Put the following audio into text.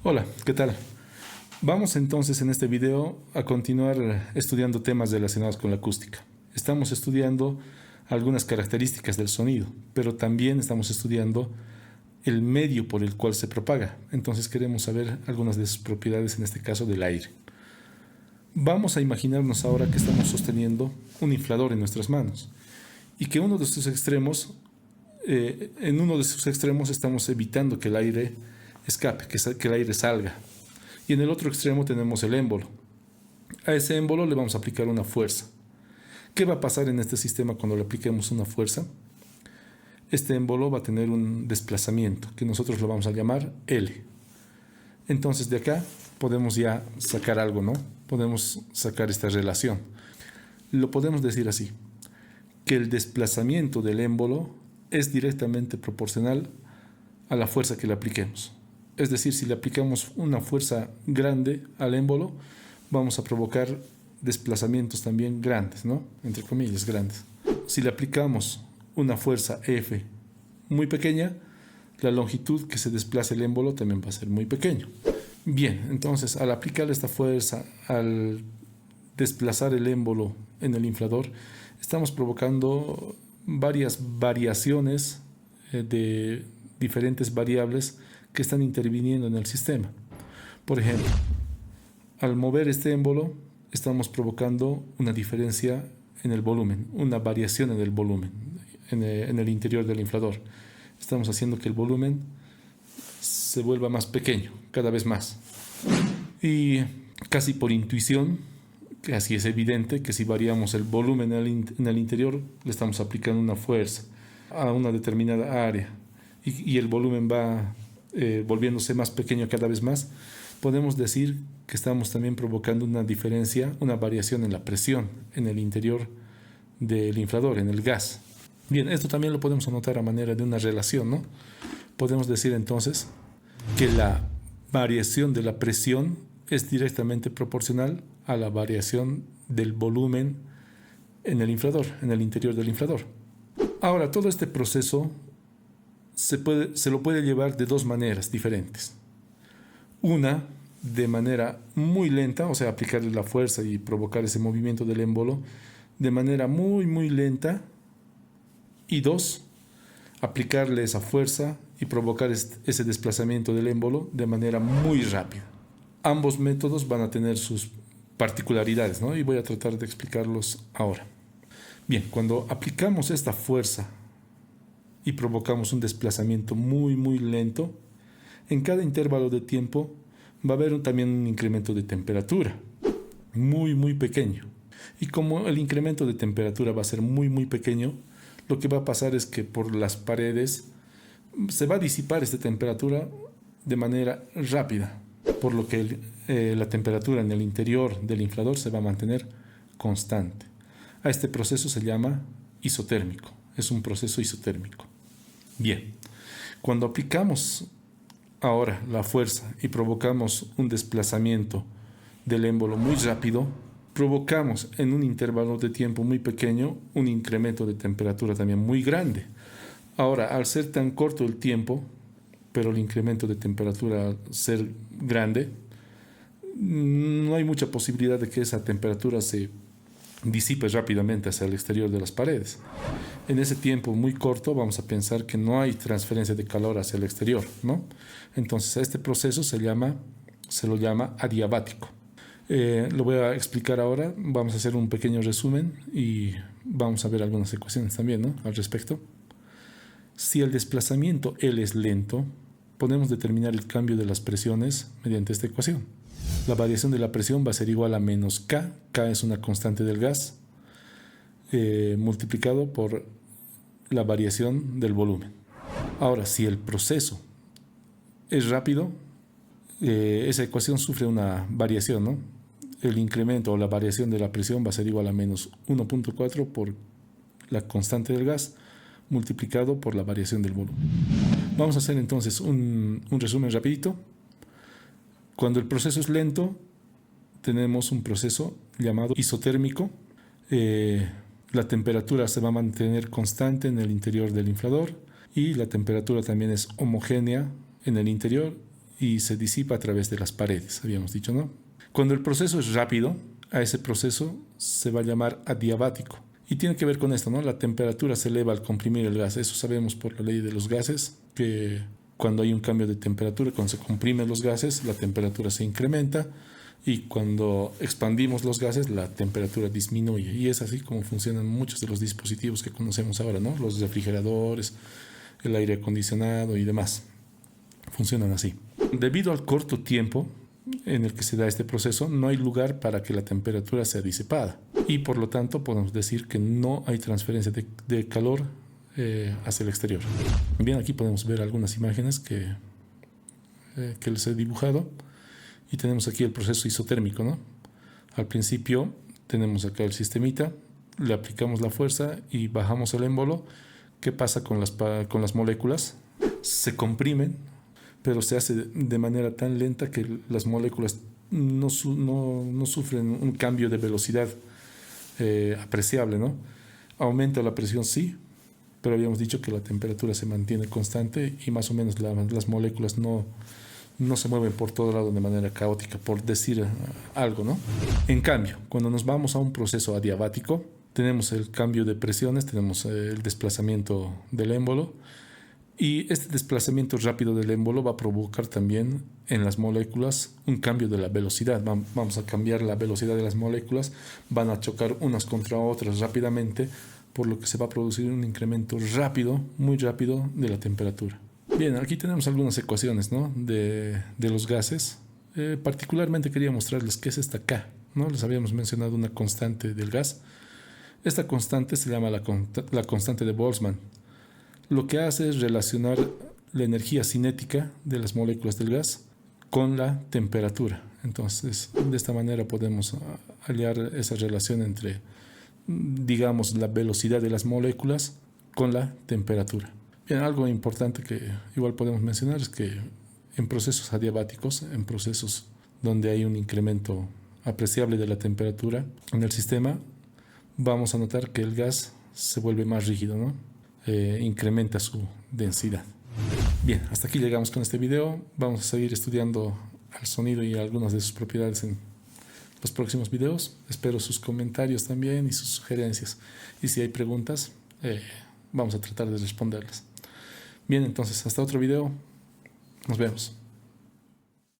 Hola, ¿qué tal? Vamos entonces en este video a continuar estudiando temas relacionados con la acústica. Estamos estudiando algunas características del sonido, pero también estamos estudiando el medio por el cual se propaga. Entonces queremos saber algunas de sus propiedades, en este caso del aire. Vamos a imaginarnos ahora que estamos sosteniendo un inflador en nuestras manos y que uno de sus extremos, en uno de sus extremos estamos evitando que el aire escape, que el aire salga. Y en el otro extremo tenemos el émbolo. A ese émbolo le vamos a aplicar una fuerza. ¿Qué va a pasar en este sistema cuando le apliquemos una fuerza? Este émbolo va a tener un desplazamiento que nosotros lo vamos a llamar L. Entonces de acá podemos ya sacar algo, ¿no? Podemos sacar esta relación. Lo podemos decir así, que el desplazamiento del émbolo es directamente proporcional a la fuerza que le apliquemos. Es decir, si le aplicamos una fuerza grande al émbolo, vamos a provocar desplazamientos también grandes, ¿no? Entre comillas, grandes. Si le aplicamos una fuerza F muy pequeña, la longitud que se desplace el émbolo también va a ser muy pequeño. Bien, entonces al aplicar esta fuerza, al desplazar el émbolo en el inflador, estamos provocando varias variaciones de diferentes variables que están interviniendo en el sistema. Por ejemplo, al mover este émbolo, estamos provocando una diferencia en el volumen, una variación en el volumen, en el interior del inflador. Estamos haciendo que el volumen se vuelva más pequeño, cada vez más. Y casi por intuición, que así es evidente, que si variamos el volumen en el interior, le estamos aplicando una fuerza a una determinada área y el volumen va volviéndose más pequeño cada vez más, podemos decir que estamos también provocando una diferencia, una variación en la presión en el interior del inflador, en el gas. Bien, esto también lo podemos anotar a manera de una relación, ¿no? Podemos decir entonces que la variación de la presión es directamente proporcional a la variación del volumen en el inflador, en el interior del inflador. Ahora, todo este proceso se lo puede llevar de dos maneras diferentes. Una, de manera muy lenta, o sea, aplicarle la fuerza y provocar ese movimiento del émbolo de manera muy lenta. Y dos, aplicarle esa fuerza y provocar ese desplazamiento del émbolo de manera muy rápida. Ambos métodos van a tener sus particularidades, ¿no? Y voy a tratar de explicarlos ahora. Bien, cuando aplicamos esta fuerza y provocamos un desplazamiento muy lento, en cada intervalo de tiempo va a haber también un incremento de temperatura, muy pequeño. Y como el incremento de temperatura va a ser muy pequeño, lo que va a pasar es que por las paredes se va a disipar esta temperatura de manera rápida, por lo que la temperatura en el interior del inflador se va a mantener constante. A este proceso se llama isotérmico, es un proceso isotérmico. Bien, cuando aplicamos ahora la fuerza y provocamos un desplazamiento del émbolo muy rápido, provocamos en un intervalo de tiempo muy pequeño un incremento de temperatura también muy grande. Ahora, al ser tan corto el tiempo, pero el incremento de temperatura al ser grande, no hay mucha posibilidad de que esa temperatura se disipe rápidamente hacia el exterior de las paredes. En ese tiempo muy corto vamos a pensar que no hay transferencia de calor hacia el exterior, ¿no? Entonces a este proceso se lo llama adiabático. Lo voy a explicar ahora, vamos a hacer un pequeño resumen y vamos a ver algunas ecuaciones también, ¿no? Al respecto. Si el desplazamiento L es lento, podemos determinar el cambio de las presiones mediante esta ecuación. La variación de la presión va a ser igual a menos K, K es una constante del gas, multiplicado por la variación del volumen. Ahora, si el proceso es rápido, esa ecuación sufre una variación, ¿no? El incremento o la variación de la presión va a ser igual a menos 1.4 por la constante del gas multiplicado por la variación del volumen. Vamos a hacer entonces un resumen rapidito. Cuando el proceso es lento, tenemos un proceso llamado isotérmico. La temperatura se va a mantener constante en el interior del inflador y la temperatura también es homogénea en el interior y se disipa a través de las paredes, habíamos dicho, ¿no? Cuando el proceso es rápido, a ese proceso se va a llamar adiabático. Y tiene que ver con esto, ¿no? La temperatura se eleva al comprimir el gas. Eso sabemos por la ley de los gases, que cuando hay un cambio de temperatura, cuando se comprimen los gases, la temperatura se incrementa, y cuando expandimos los gases, la temperatura disminuye. Y es así como funcionan muchos de los dispositivos que conocemos ahora, ¿no? Los refrigeradores, el aire acondicionado y demás. Funcionan así. Debido al corto tiempo en el que se da este proceso, no hay lugar para que la temperatura sea disipada. Y por lo tanto podemos decir que no hay transferencia de calor hacia el exterior. Bien, aquí podemos ver algunas imágenes que les he dibujado. Y tenemos aquí el proceso isotérmico, ¿no? Al principio tenemos acá el sistemita, le aplicamos la fuerza y bajamos el émbolo. ¿Qué pasa con las moléculas? Se comprimen, pero se hace de manera tan lenta que las moléculas no sufren un cambio de velocidad apreciable, ¿no? Aumenta la presión, sí, pero habíamos dicho que la temperatura se mantiene constante y más o menos las moléculas no se mueven por todo lado de manera caótica, por decir algo, ¿no? En cambio, cuando nos vamos a un proceso adiabático, tenemos el cambio de presiones, tenemos el desplazamiento del émbolo, y este desplazamiento rápido del émbolo va a provocar también en las moléculas un cambio de la velocidad. Vamos a cambiar la velocidad de las moléculas, van a chocar unas contra otras rápidamente, por lo que se va a producir un incremento rápido, muy rápido de la temperatura. Bien, aquí tenemos algunas ecuaciones, ¿no? de los gases. Particularmente quería mostrarles qué es esta K, ¿no? Les habíamos mencionado una constante del gas. Esta constante se llama la constante de Boltzmann. Lo que hace es relacionar la energía cinética de las moléculas del gas con la temperatura. Entonces, de esta manera podemos hallar esa relación entre, digamos, la velocidad de las moléculas con la temperatura. Bien, algo importante que igual podemos mencionar es que en procesos adiabáticos, en procesos donde hay un incremento apreciable de la temperatura en el sistema, vamos a notar que el gas se vuelve más rígido, ¿no? Incrementa su densidad. Bien, hasta aquí llegamos con este video. Vamos a seguir estudiando el sonido y algunas de sus propiedades en los próximos videos. Espero sus comentarios también y sus sugerencias. Y si hay preguntas, vamos a tratar de responderlas. Bien, entonces hasta otro video. Nos vemos.